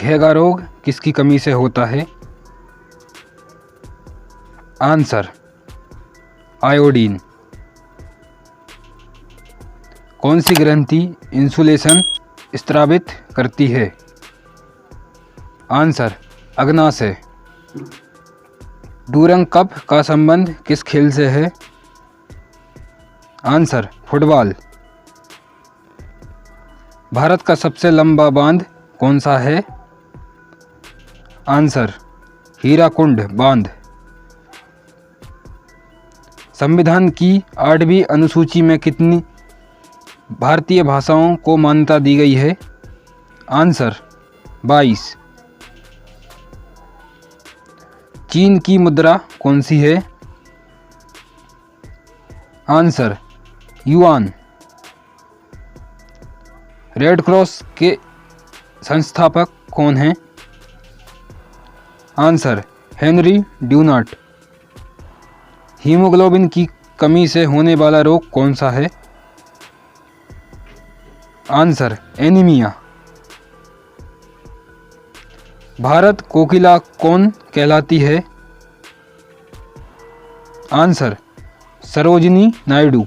घेगा रोग किसकी कमी से होता है? Answer iodine. कौन सी ग्रंथि इंसुलेशन स्रावित करती है? आंसर अग्नाशय। डूरंग कप का संबंध किस खेल से है? Answer football. भारत का सबसे लंबा बांध कौन सा है? आंसर हीराकुंड बांध। संविधान की 8वीं अनुसूची में कितनी भारतीय भाषाओं को मान्यता दी गई है? आंसर 22। चीन की मुद्रा कौन सी है? Answer yuan. रेड क्रॉस के संस्थापक कौन हैं? Answer Henry ड्यूनार्ट। हीमोग्लोबिन की कमी से होने वाला रोग कौन सा है? Answer anaemia. भारत कोकिला कौन कहलाती है? आंसर सरोजिनी नायडू।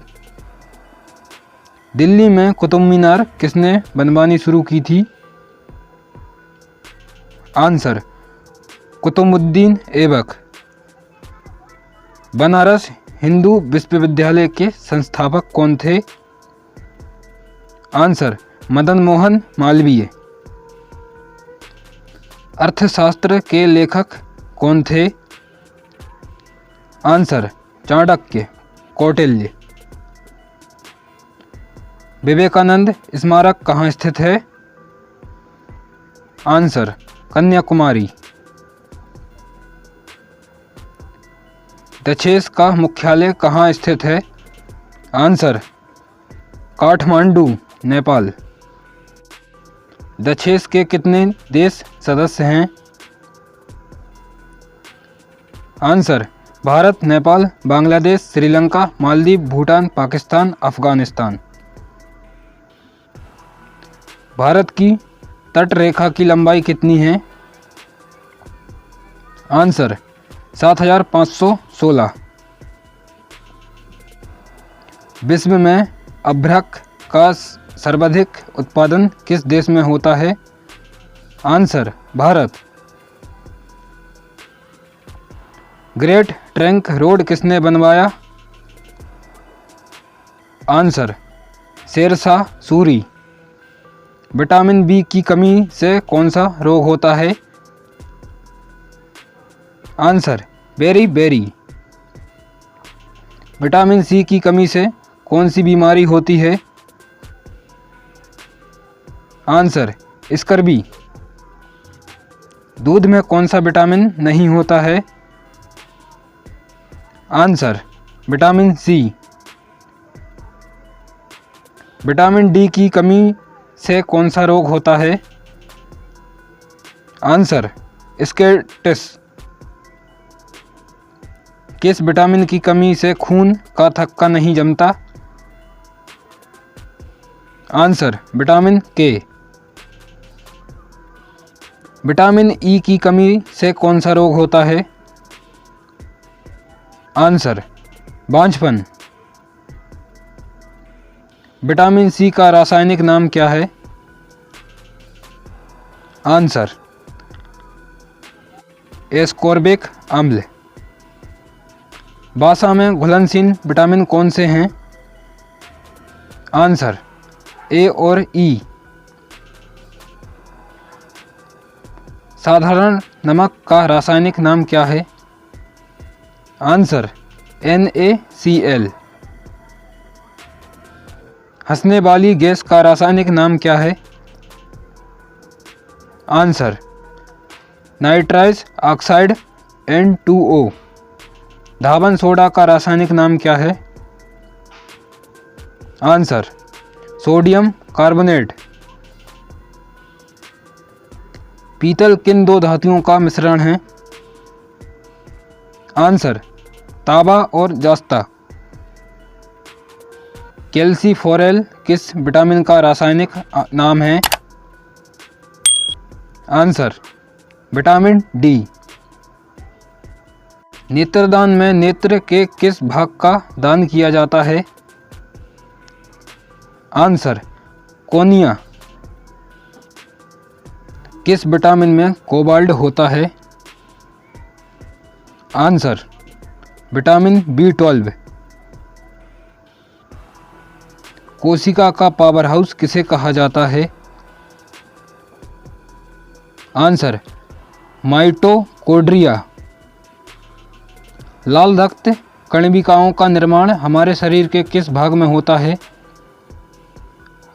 दिल्ली में कुतुब मीनार किसने बनवानी शुरू की थी? आंसर कुतुबुद्दीन ऐबक। बनारस हिंदू विश्वविद्यालय के संस्थापक कौन थे? आंसर मदन मोहन मालवीय। अर्थशास्त्र के लेखक कौन थे? आंसर चाणक्य कौटिल्य। विवेकानंद स्मारक कहाँ स्थित है? आंसर कन्याकुमारी। दक्षेस का मुख्यालय कहाँ स्थित है? आंसर काठमांडू नेपाल। दक्षेस के कितने देश सदस्य हैं? आंसर भारत, नेपाल, बांग्लादेश, श्रीलंका, मालदीव, भूटान, पाकिस्तान, अफगानिस्तान। भारत की तट रेखा की लंबाई कितनी है? आंसर 7516। विश्व में अभ्रक का सर्वाधिक उत्पादन किस देश में होता है? Answer Bharat. Great trunk road किसने बनवाया? Answer Sher Shah Suri. Vitamin B की कमी से कौन सा रोग होता है? Answer berry. विटामिन सी की कमी से कौन सी बीमारी होती है? Answer scurvy. दूध में कौन सा विटामिन नहीं होता है? Answer vitamin C. Vitamin D की कमी से कौन सा रोग होता है? आंसर स्केटिस। किस विटामिन की कमी से खून का थक्का नहीं जमता? आंसर विटामिन के। विटामिन ई की कमी से कौन सा रोग होता है? आंसर बांझपन। विटामिन सी का रासायनिक नाम क्या है? आंसर एस्कॉर्बिक अम्ल। वसा में घुलनशील विटामिन कौन से हैं? आंसर ए और ई। साधारण नमक का रासायनिक नाम क्या है? Answer NaCl। हंसने वाली गैस का रासायनिक नाम क्या है? Answer nitrous oxide N2O। धावन सोडा का रासायनिक नाम क्या है? Answer sodium carbonate. पीतल किन दो धातुओं का मिश्रण है? आंसर तांबा और जस्ता। कैल्सीफोरेल किस विटामिन का रासायनिक नाम है? Answer vitamin D. नेत्रदान में नेत्र के किस भाग का दान किया जाता है? Answer cornea. किस विटामिन में कोबाल्ट होता है? Answer vitamin B12। कोशिका का पावर हाउस किसे कहा जाता है? Answer mitochondria. लाल रक्त कणिकाओं का निर्माण हमारे शरीर के किस भाग में होता है?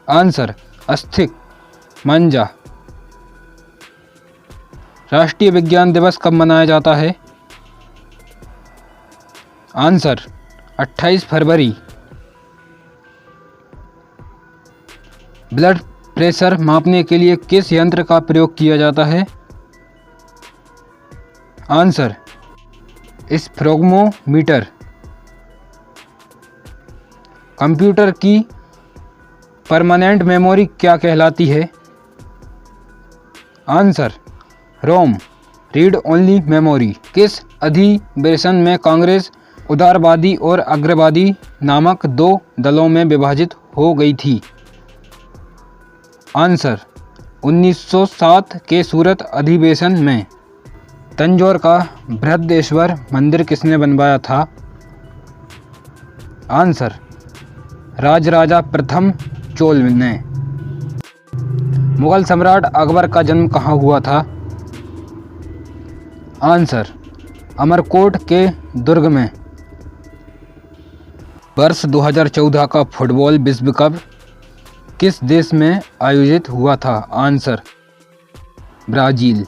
आंसर अस्थिक मंजा। राष्ट्रीय विज्ञान दिवस कब मनाया जाता है? आंसर 28 फरवरी। ब्लड प्रेशर मापने के लिए किस यंत्र का प्रयोग किया जाता है? Answer spherometer. कंप्यूटर की परमानेंट मेमोरी क्या कहलाती है? आंसर रोम रीड ओनली मेमोरी। किस अधिवेशन में कांग्रेस उदारवादी और अग्रवादी नामक दो दलों में विभाजित हो गई थी? आंसर 1907 के सूरत अधिवेशन में। तंजौर का बृहदेश्वर मंदिर किसने बनवाया था? आंसर राजराजा प्रथम चोल ने। मुगल सम्राट अकबर का जन्म कहाँ हुआ था? आंसर अमरकोट के दुर्ग में। वर्ष 2014 का फुटबॉल विश्व कप किस देश में आयोजित हुआ था? Answer Brazil.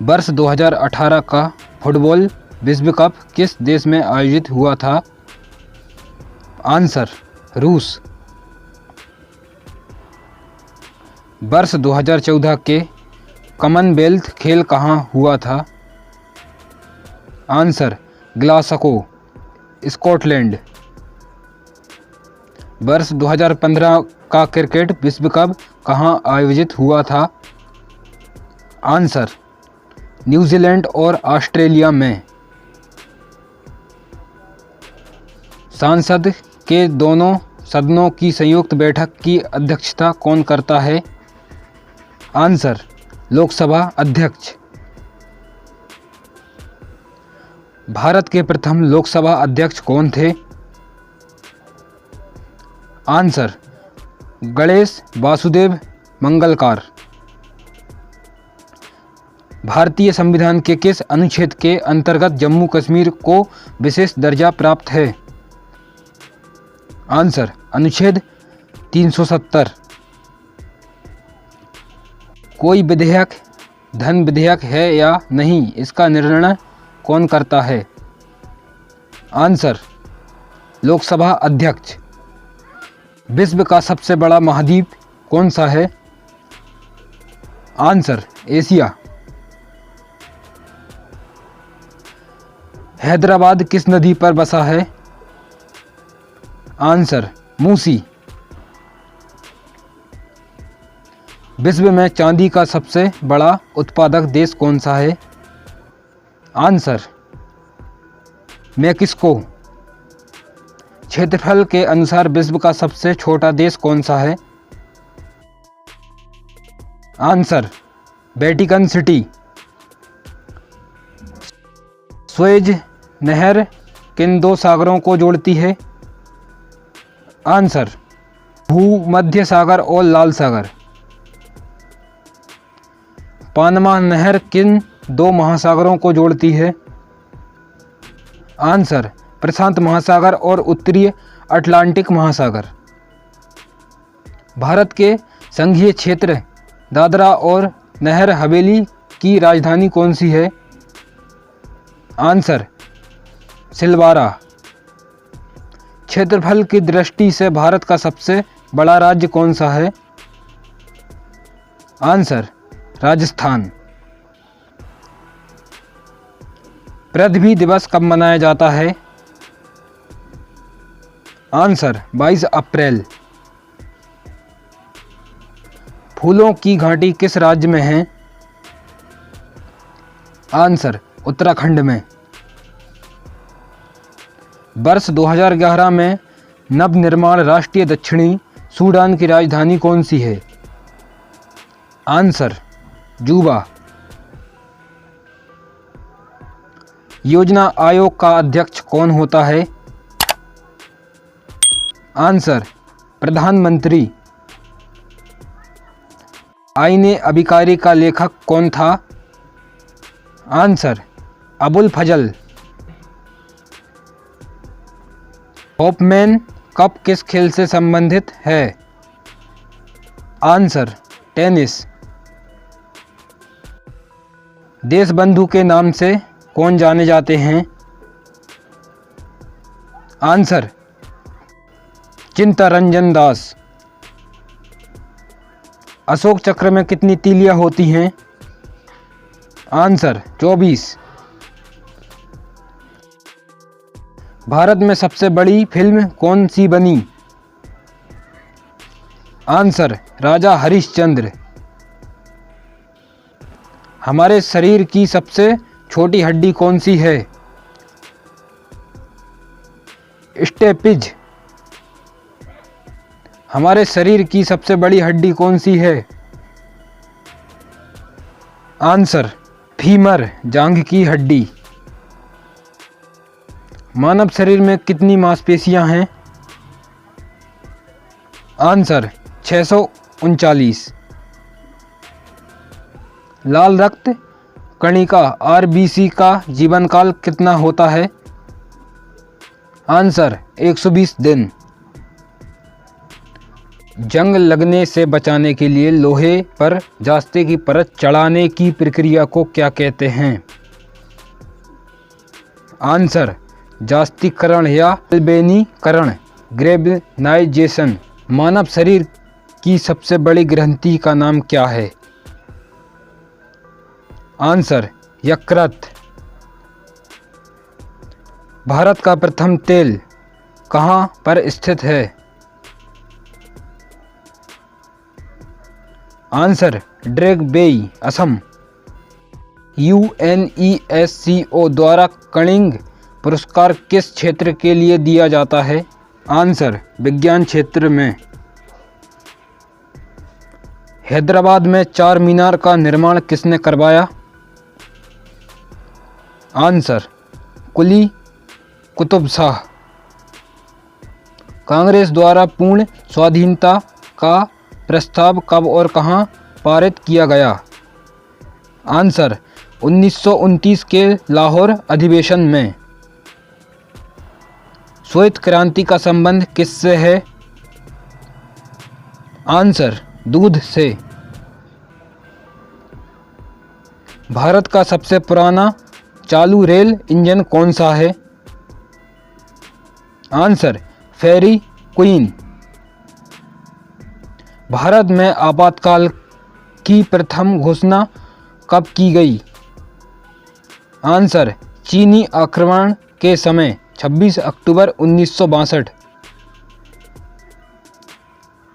वर्ष 2018 का फुटबॉल विश्व कप किस देश में आयोजित हुआ था? आंसर रूस। वर्ष 2014 के कॉमनवेल्थ खेल कहाँ हुआ था? Answer Glasgow Scotland. वर्ष 2015 का क्रिकेट विश्व कप कहाँ आयोजित हुआ था? आंसर न्यूजीलैंड और ऑस्ट्रेलिया में। संसद के दोनों सदनों की संयुक्त बैठक की अध्यक्षता कौन करता है? आंसर लोकसभा अध्यक्ष। भारत के प्रथम लोकसभा अध्यक्ष कौन थे? आंसर गणेश वासुदेव मंगलकार। भारतीय संविधान के किस अनुच्छेद के अंतर्गत जम्मू कश्मीर को विशेष दर्जा प्राप्त है? आंसर अनुच्छेद 370। कोई विधेयक धन विधेयक है या नहीं, इसका निर्णय कौन करता है? आंसर लोकसभा अध्यक्ष। विश्व का सबसे बड़ा महाद्वीप कौन सा है? Answer Asia. हैदराबाद किस नदी पर बसा है? आंसर मूसी। विश्व में चांदी का सबसे बड़ा उत्पादक देश कौन सा है? Answer Mexico. क्षेत्रफल के अनुसार विश्व का सबसे छोटा देश कौन सा है? Answer Vatican city. सुएज नहर किन दो सागरों को जोड़ती है? आंसर भूमध्य सागर और लाल सागर। पानमा नहर किन दो महासागरों को जोड़ती है? आंसर प्रशांत महासागर और उत्तरी अटलांटिक महासागर। भारत के संघीय क्षेत्र दादरा और नहर हवेली की राजधानी कौन सी है? आंसर सिलवारा। क्षेत्रफल की दृष्टि से भारत का सबसे बड़ा राज्य कौन सा है? आंसर राजस्थान। पृथ्वी दिवस कब मनाया जाता है? आंसर 22 अप्रैल। फूलों की घाटी किस राज्य में है? आंसर, उत्तराखंड में। वर्ष 2011 में नवनिर्माण राष्ट्रीय दक्षिणी सूडान की राजधानी कौन सी है? आंसर, जूबा। योजना आयोग का अध्यक्ष कौन होता है? आंसर, प्रधानमंत्री। आईने अबिकारी का लेखक कौन था? आंसर, अबुल फजल। होपमैन कप किस खेल से संबंधित है? Answer, tennis. देशबंधु के नाम से कौन जाने जाते हैं? आंसर, चित्तरंजन दास। अशोक चक्र में कितनी तीलियां होती हैं? आंसर, 24। भारत में सबसे बड़ी फिल्म कौन सी बनी? आंसर, राजा हरिश्चंद्र। हमारे शरीर की सबसे छोटी हड्डी कौन सी है? स्टेपिज। हमारे शरीर की सबसे बड़ी हड्डी कौन सी है? आंसर, फीमर, जांघ की हड्डी। मानव शरीर में कितनी मांसपेशियां हैं? आंसर, 639। लाल रक्त कणिका आरबीसी का जीवन काल कितना होता है? आंसर, 120 दिन। जंग लगने से बचाने के लिए लोहे पर जास्ते की परत चढ़ाने की प्रक्रिया को क्या कहते हैं? आंसर, जास्तीकरण या अल्बेनीकरण, ग्रेविनाइजेशन। मानव शरीर की सबसे बड़ी ग्रंथि का नाम क्या है? आंसर, यकृत। भारत का प्रथम तेल कहाँ पर स्थित है? आंसर, ड्रेगबेई, असम। UNESCO द्वारा कनिंग पुरस्कार किस क्षेत्र के लिए दिया जाता है? आंसर, विज्ञान क्षेत्र में। हैदराबाद में चार मीनार का निर्माण किसने करवाया? आंसर, कुली कुतुब शाह। कांग्रेस द्वारा पूर्ण स्वाधीनता का प्रस्ताव कब और कहां पारित किया गया? आंसर, 1929 के लाहौर अधिवेशन में। श्वेत क्रांति का संबंध किससे है? आंसर, दूध से। भारत का सबसे पुराना चालू रेल इंजन कौन सा है? आंसर, फेरी क्वीन। भारत में आपातकाल की प्रथम घोषणा कब की गई? आंसर, चीनी आक्रमण के समय 26 अक्टूबर 1962।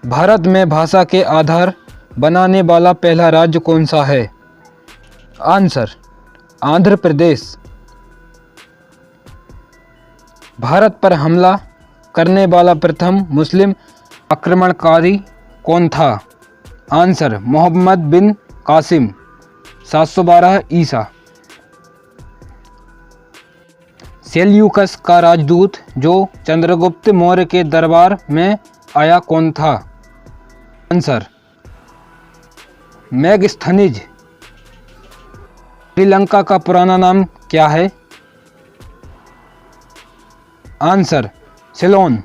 भारत में भाषा के आधार बनाने वाला पहला राज्य कौन सा है? आंसर, आंध्र प्रदेश। भारत पर हमला करने वाला प्रथम मुस्लिम आक्रमणकारी कौन था? आंसर, मोहम्मद बिन कासिम, 712 ईसा। सेल्यूकस का राजदूत जो चंद्रगुप्त मौर्य के दरबार में आया कौन था? Answer, Megasthenes. श्रीलंका का पुराना नाम क्या है? आंसर, सिलोन।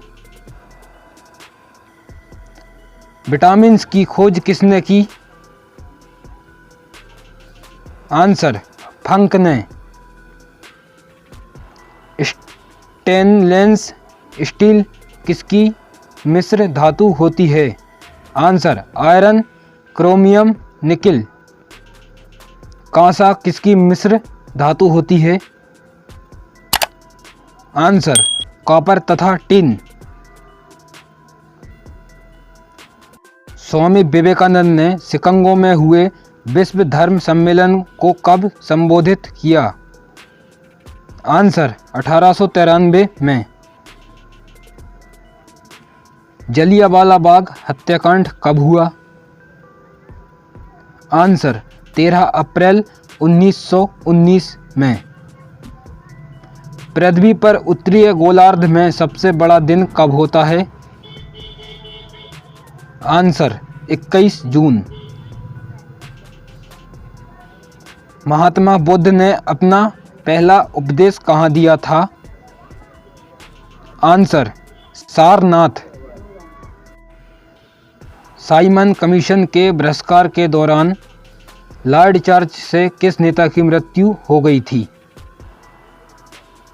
विटामिन की खोज किसने की? आंसर, फंक ने। स्टेनलेस स्टील किसकी मिश्र धातु होती है? Answer, iron, chromium, nickel. कांसा किसकी मिश्र धातु होती है? आंसर, कॉपर तथा टिन। स्वामी विवेकानंद ने शिकागो में हुए विश्व धर्म सम्मेलन को कब संबोधित किया? आंसर 1893 में। जलियांवाला बाग हत्याकांड कब हुआ? आंसर 13 अप्रैल 1919 में। पृथ्वी पर उत्तरीय गोलार्ध में सबसे बड़ा दिन कब होता है? आंसर 21 जून। महात्मा बुद्ध ने अपना पहला उपदेश कहाँ दिया था? आंसर सारनाथ। साइमन कमीशन के बहिष्कार के दौरान लॉर्ड चर्च से किस नेता की मृत्यु हो गई थी?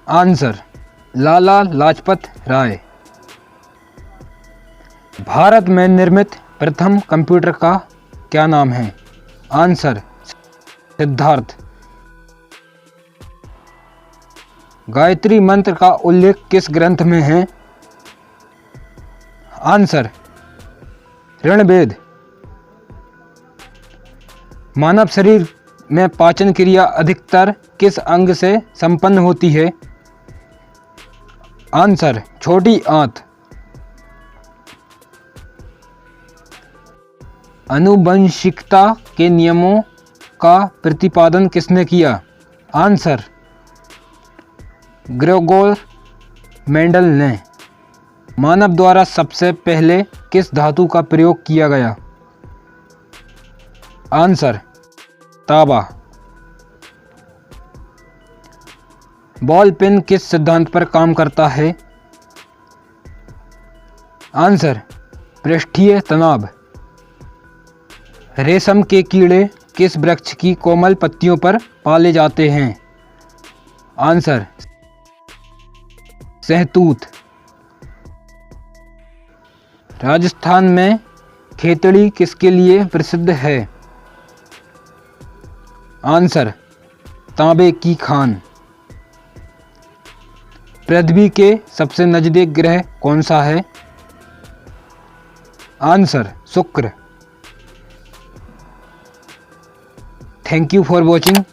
आंसर लाला लाजपत राय। भारत में निर्मित प्रथम कंप्यूटर का क्या नाम है? आंसर सिद्धार्थ। गायत्री मंत्र का उल्लेख किस ग्रंथ में है? आंसर ऋग्वेद। मानव शरीर में पाचन क्रिया अधिकतर किस अंग से संपन्न होती है? आंसर छोटी आंत। आनुवंशिकता के नियमों का प्रतिपादन किसने किया? आंसर ग्रेगोर मेंडल ने। मानव द्वारा सबसे पहले किस धातु का प्रयोग किया गया? आंसर तांबा। बॉल पेन किस सिद्धांत पर काम करता है? आंसर पृष्ठीय तनाव। रेशम के कीड़े किस वृक्ष की कोमल पत्तियों पर पाले जाते हैं? आंसर सहतूत। राजस्थान में खेतड़ी किसके लिए प्रसिद्ध है? आंसर तांबे की खान। पृथ्वी के सबसे नजदीक ग्रह कौन सा है? आंसर शुक्र। Thank you for watching.